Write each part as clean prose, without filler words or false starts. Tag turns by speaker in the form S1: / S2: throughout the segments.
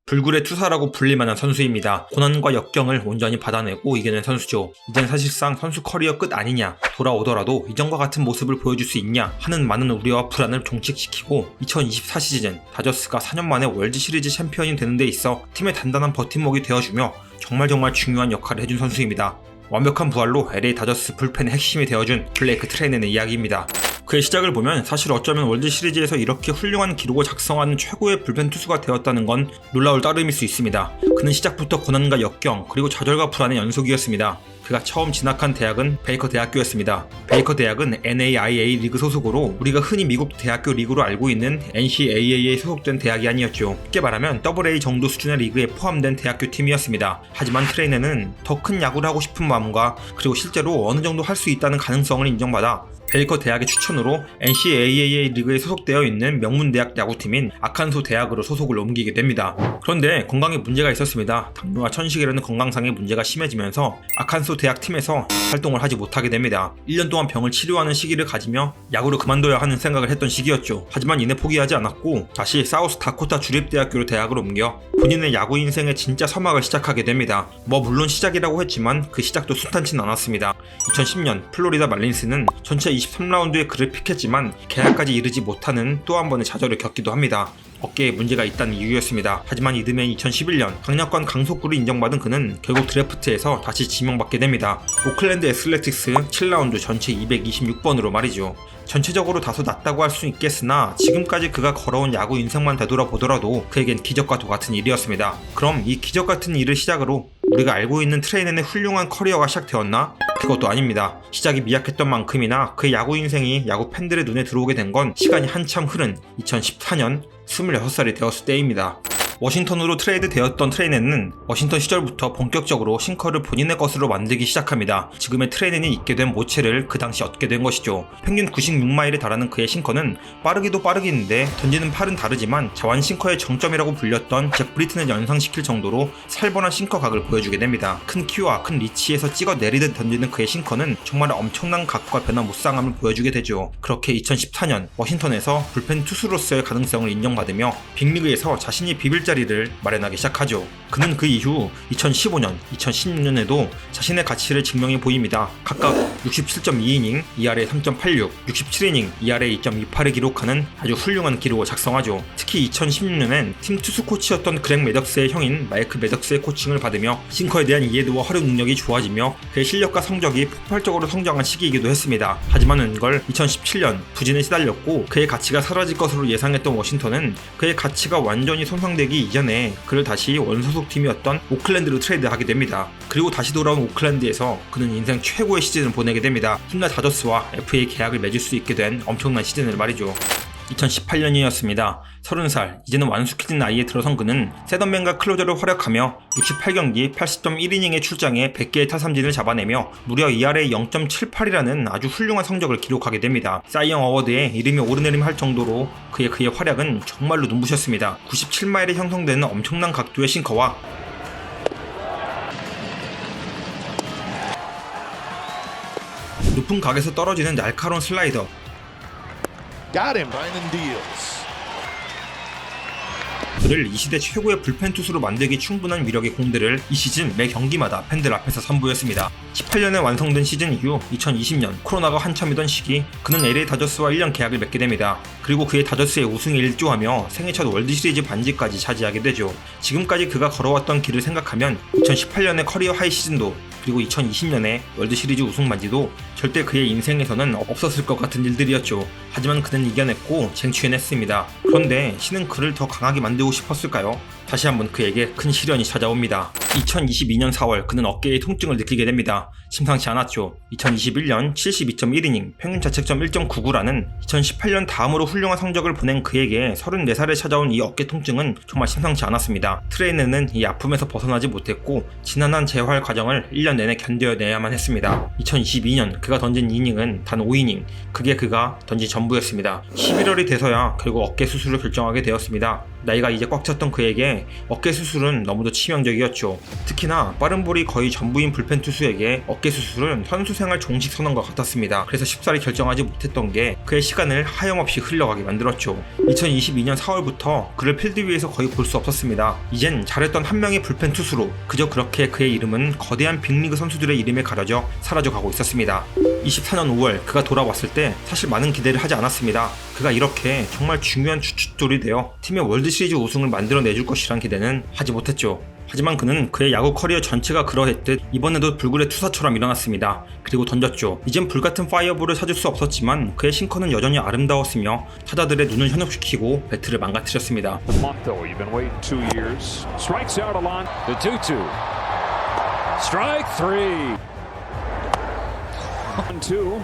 S1: 불굴의 투사라고 불릴만한 선수입니다. 고난과 역경을 온전히 받아내고 이겨낸 선수죠. 이젠 사실상 선수 커리어 끝 아니냐, 돌아오더라도 이전과 같은 모습을 보여줄 수 있냐 하는 많은 우려와 불안을 종식시키고 2024 시즌 다저스가 4년 만에 월드 시리즈 챔피언이 되는 데 있어 팀의 단단한 버팀목이 되어주며 정말 중요한 역할을 해준 선수입니다. 완벽한 부활로 LA 다저스 불펜의 핵심이 되어준 블레이크 트레이너의 이야기입니다. 그의 시작을 보면 사실 어쩌면 월드 시리즈에서 이렇게 훌륭한 기록을 작성하는 최고의 불펜 투수가 되었다는 건 놀라울 따름일 수 있습니다. 그는 시작부터 고난과 역경 그리고 좌절과 불안의 연속이었습니다. 그가 처음 진학한 대학은 베이커 대학교였습니다. 베이커 대학은 NAIA 리그 소속으로 우리가 흔히 미국 대학교 리그로 알고 있는 NCAA에 소속된 대학이 아니었죠. 쉽게 말하면 AA 정도 수준의 리그에 포함된 대학교 팀이었습니다. 하지만 트레이너는 더 큰 야구를 하고 싶은 마음과 그리고 실제로 어느 정도 할 수 있다는 가능성을 인정받아 베이커 대학의 추천으로 NCAA 리그에 소속되어 있는 명문대학 야구팀인 아칸소 대학으로 소속을 옮기게 됩니다. 그런데 건강에 문제가 있었습니다. 당뇨와 천식이라는 건강상의 문제가 심해지면서 아칸소 대학 팀에서 활동을 하지 못하게 됩니다. 1년 동안 병을 치료하는 시기를 가지며 야구를 그만둬야 하는 생각을 했던 시기였죠. 하지만 이내 포기하지 않았고 다시 사우스 다코타 주립대학교로 대학을 옮겨 본인의 야구 인생의 진짜 서막을 시작하게 됩니다. 물론 시작이라고 했지만 그 시작도 순탄치는 않았습니다. 2010년 플로리다 말린스는 전체 23라운드에 그를 픽했지만 계약까지 이르지 못하는 또 한 번의 좌절을 겪기도 합니다. 어깨에 문제가 있다는 이유였습니다. 하지만 이듬해 2011년 강력한 강속구를 인정받은 그는 결국 드래프트에서 다시 지명받게 됩니다. 오클랜드 애슬레틱스 7라운드 전체 226번으로 말이죠. 전체적으로 다소 낮다고 할 수 있겠으나 지금까지 그가 걸어온 야구 인생만 되돌아보더라도 그에겐 기적과 같은 일이었습니다. 그럼 이 기적 같은 일을 시작으로 우리가 알고 있는 트레이너의 훌륭한 커리어가 시작되었나? 그것도 아닙니다. 시작이 미약했던 만큼이나 그의 야구 인생이 야구 팬들의 눈에 들어오게 된 건 시간이 한참 흐른 2014년 26살이 되었을 때입니다. 워싱턴으로 트레이드 되었던 트레이너는 워싱턴 시절부터 본격적으로 싱커를 본인의 것으로 만들기 시작합니다. 지금의 트레이너는 있게 된 모체를 그 당시 얻게 된 것이죠. 평균 96마일에 달하는 그의 싱커는 빠르기도 빠르긴데 던지는 팔은 다르지만 자완 싱커의 정점이라고 불렸던 잭 브리튼을 연상시킬 정도로 살벌한 싱커 각을 보여주게 됩니다. 큰 키와 큰 리치에서 찍어 내리듯 던지는 그의 싱커는 정말 엄청난 각과 변화무쌍함을 보여주게 되죠. 그렇게 2014년 워싱턴에서 불펜 투수로서의 가능성을 인정받으며 빅리그에서 자신이 비빌 자리를 마련하기 시작하죠. 그는 그 이후 2015년, 2016년에도 자신의 가치를 증명해 보입니다. 각각 67.2이닝, ERA 3.86, 67이닝, ERA 2.28을 기록하는 아주 훌륭한 기록을 작성하죠. 특히 2016년엔 팀 투수 코치였던 그렉 매덕스의 형인 마이크 매덕스의 코칭을 받으며 싱커에 대한 이해도와 활용 능력이 좋아지며 그의 실력과 성적이 폭발적으로 성장한 시기이기도 했습니다. 하지만 웬걸 2017년 부진에 시달렸고 그의 가치가 사라질 것으로 예상했던 워싱턴은 그의 가치가 완전히 손상되기 이전에 그를 다시 원소속 팀이었던 오클랜드로 트레이드하게 됩니다. 그리고 다시 돌아온 오클랜드에서 그는 인생 최고의 시즌을 보내게 됩니다. 팀과 다저스와 FA 계약을 맺을 수 있게 된 엄청난 시즌을 말이죠. 2018년이었습니다. 30살, 이제는 완숙해진 나이에 들어선 그는 세던맨과 클로저를 활약하며 68경기 80.1이닝에 출장해 100개의 타삼진을 잡아내며 무려 ERA 0.78이라는 아주 훌륭한 성적을 기록하게 됩니다. 사이영 어워드에 이름이 오르내림할 정도로 그의 활약은 정말로 눈부셨습니다. 97마일에 형성되는 엄청난 각도의 싱커와 높은 각에서 떨어지는 날카로운 슬라이더,
S2: Got him. Brandon Diaz.
S1: 그를 이 시대 최고의 불펜 투수로 만들기 충분한 위력의 공들을 이 시즌 매 경기마다 팬들 앞에서 선보였습니다. 18년에 완성된 시즌 이후 2020년 코로나가 한참이던 시기 그는 LA 다저스와 1년 계약을 맺게 됩니다. 그리고 그의 다저스의 우승에 일조하며 생애 첫 월드시리즈 반지까지 차지하게 되죠. 지금까지 그가 걸어왔던 길을 생각하면 2018년의 커리어 하이 시즌도 그리고 2020년에 월드시리즈 우승 반지도 절대 그의 인생에서는 없었을 것 같은 일들이었죠. 하지만 그는 이겨냈고 쟁취해냈습니다. 그런데 신은 그를 더 강하게 만들고 싶었을까요? 다시 한번 그에게 큰 시련이 찾아옵니다. 2022년 4월 그는 어깨에 통증을 느끼게 됩니다. 심상치 않았죠. 2021년 72.1이닝, 평균 자책점 1.99라는 2018년 다음으로 훌륭한 성적을 보낸 그에게 34살에 찾아온 이 어깨 통증은 정말 심상치 않았습니다. 트레이너는 이 아픔에서 벗어나지 못했고 지난한 재활 과정을 1년 내내 견뎌내야만 했습니다. 2022년 그가 던진 이닝은 단 5이닝, 그게 그가 던진 전부였습니다. 11월이 돼서야 결국 어깨 수술을 결정하게 되었습니다. 나이가 이제 꽉 찼던 그에게 어깨 수술은 너무도 치명적이었죠. 특히나 빠른 볼이 거의 전부인 불펜 투수에게 어깨 수술은 선수 생활 종식 선언과 같았습니다. 그래서 쉽사리 결정하지 못했던 게 그의 시간을 하염없이 흘러가게 만들었죠. 2022년 4월부터 그를 필드 위에서 거의 볼 수 없었습니다. 이젠 잘했던 한 명의 불펜 투수로 그저 그렇게 그의 이름은 거대한 빅리그 선수들의 이름에 가려져 사라져가고 있었습니다. 24년 5월 그가 돌아왔을 때 사실 많은 기대를 하지 않았습니다. 그가 이렇게 정말 중요한 주축돌이 되어 팀의 월드시리즈 우승을 만들어내줄 것이란 기대는 하지 못했죠. 하지만 그는 그의 야구 커리어 전체가 그러했듯 이번에도 불굴의 투사처럼 일어났습니다. 그리고 던졌죠. 이젠 불같은 파이어볼을 찾을 수 없었지만 그의 싱커는 여전히 아름다웠으며 타자들의 눈을 현혹시키고 배트를 망가뜨렸습니다.
S3: Month though, you've been waiting 2 years. Strikes out a line. The 2-2. Strike 3. 1-2.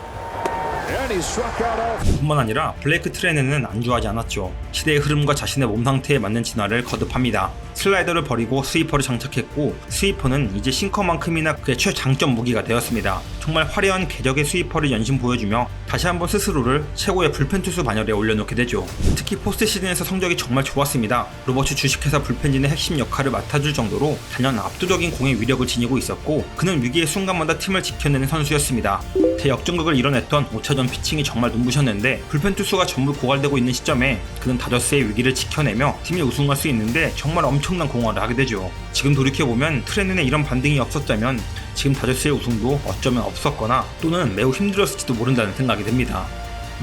S3: And he struck out all.
S1: 뿐만 아니라 블레이크 트레네는 안주하지 않았죠. 시대의 흐름과 자신의 몸 상태에 맞는 진화를 거듭합니다. 슬라이더를 버리고 스위퍼를 장착했고 스위퍼는 이제 싱커만큼이나 그의 최장점 무기가 되었습니다. 정말 화려한 궤적의 스위퍼를 연신 보여주며 다시 한번 스스로를 최고의 불펜 투수 반열에 올려놓게 되죠. 특히 포스트 시즌에서 성적이 정말 좋았습니다. 로버츠 주식회사 불펜진의 핵심 역할을 맡아줄 정도로 단연 압도적인 공의 위력을 지니고 있었고 그는 위기의 순간마다 팀을 지켜내는 선수였습니다. 대역전극을 이뤄냈던 5차전 피칭이 정말 눈부셨는데 불펜 투수가 전부 고갈되고 있는 시점에 그는 다저스의 위기를 지켜내며 팀이 우승할 수 있는데 정말 엄청난 공헌을 하게 되죠. 지금 돌이켜보면 트레넨의 이런 반등이 없었다면 지금 다저스의 우승도 어쩌면 없었거나 또는 매우 힘들었을지도 모른다는 생각이 듭니다.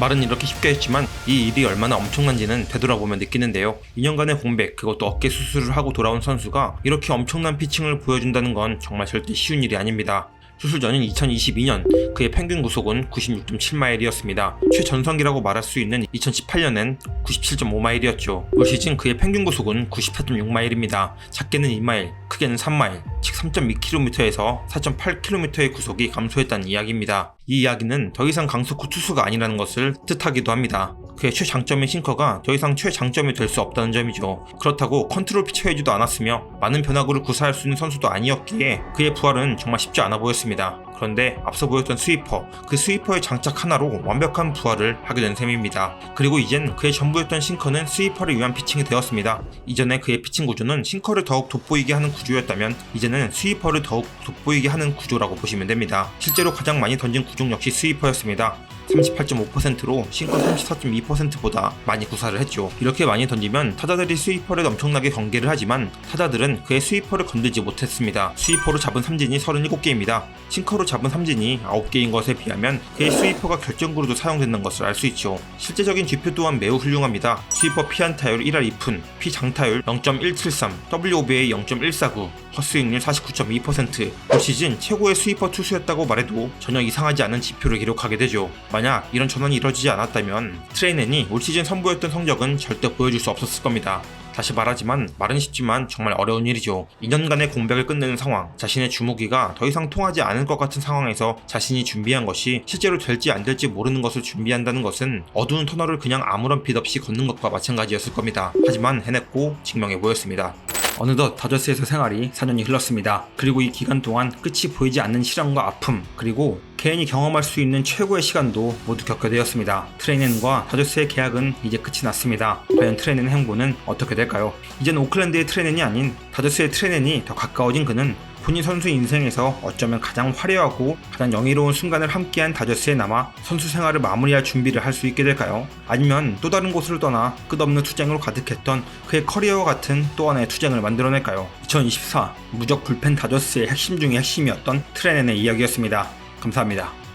S1: 말은 이렇게 쉽게 했지만 이 일이 얼마나 엄청난지는 되돌아보면 느끼는데요. 2년간의 공백, 그것도 어깨 수술을 하고 돌아온 선수가 이렇게 엄청난 피칭을 보여준다는 건 정말 절대 쉬운 일이 아닙니다. 수술 전인 2022년 그의 평균 구속은 96.7마일이었습니다. 최전성기라고 말할 수 있는 2018년엔 97.5마일이었죠. 올 시즌 그의 평균 구속은 94.6마일입니다. 작게는 2마일, 크게는 3마일, 즉 3.2km에서 4.8km의 구속이 감소했다는 이야기입니다. 이 이야기는 더 이상 강속구 투수가 아니라는 것을 뜻하기도 합니다. 그의 최장점인 싱커가 더 이상 최장점이 될 수 없다는 점이죠. 그렇다고 컨트롤 피처해주도 않았으며 많은 변화구를 구사할 수 있는 선수도 아니었기에 그의 부활은 정말 쉽지 않아 보였습니다. 그런데 앞서 보였던 스위퍼, 그 스위퍼의 장착 하나로 완벽한 부활을 하게 된 셈입니다. 그리고 이젠 그의 전부였던 싱커는 스위퍼를 위한 피칭이 되었습니다. 이전에 그의 피칭 구조는 싱커를 더욱 돋보이게 하는 구조였다면 이제는 스위퍼를 더욱 돋보이게 하는 구조라고 보시면 됩니다. 실제로 가장 많이 던진 구종 역시 스위퍼였습니다. 38.5%로 싱커 34.2%보다 많이 구사를 했죠. 이렇게 많이 던지면 타자들이 스위퍼를 엄청나게 경계를 하지만 타자들은 그의 스위퍼를 건들지 못했습니다. 스위퍼로 잡은 삼진이 37개입니다. 싱커로 잡은 삼진이 9개인 것에 비하면 그의 스위퍼가 결정구로도 사용되는 것을 알 수 있죠. 실제적인 쥐표 또한 매우 훌륭합니다. 스위퍼 피안타율 1할 2푼, 피장타율 0.173, WOBA 0.149, 헛스윙률 49.2%, 올 시즌 최고의 스위퍼 투수였다고 말해도 전혀 이상하지 않은 지표를 기록하게 되죠. 만약 이런 전환이 이뤄지지 않았다면 트레이넨이 올 시즌 선보였던 성적은 절대 보여줄 수 없었을 겁니다. 다시 말하지만 말은 쉽지만 정말 어려운 일이죠. 2년간의 공백을 끝내는 상황, 자신의 주무기가 더 이상 통하지 않을 것 같은 상황에서 자신이 준비한 것이 실제로 될지 안 될지 모르는 것을 준비한다는 것은 어두운 터널을 그냥 아무런 빛 없이 걷는 것과 마찬가지였을 겁니다. 하지만 해냈고 증명해 보였습니다. 어느덧 다저스에서 생활이 4년이 흘렀습니다. 그리고 이 기간 동안 끝이 보이지 않는 시련과 아픔, 그리고 개인이 경험할 수 있는 최고의 시간도 모두 겪게 되었습니다. 트레이넨과 다저스의 계약은 이제 끝이 났습니다. 과연 트레이넨의 행보는 어떻게 될까요? 이젠 오클랜드의 트레이넨이 아닌 다저스의 트레이넨이 더 가까워진 그는 본인 선수 인생에서 어쩌면 가장 화려하고 가장 영예로운 순간을 함께한 다저스에 남아 선수 생활을 마무리할 준비를 할 수 있게 될까요? 아니면 또 다른 곳으로 떠나 끝없는 투쟁으로 가득했던 그의 커리어와 같은 또 하나의 투쟁을 만들어낼까요? 2024 무적 불펜 다저스의 핵심 중의 핵심이었던 트레넨의 이야기였습니다. 감사합니다.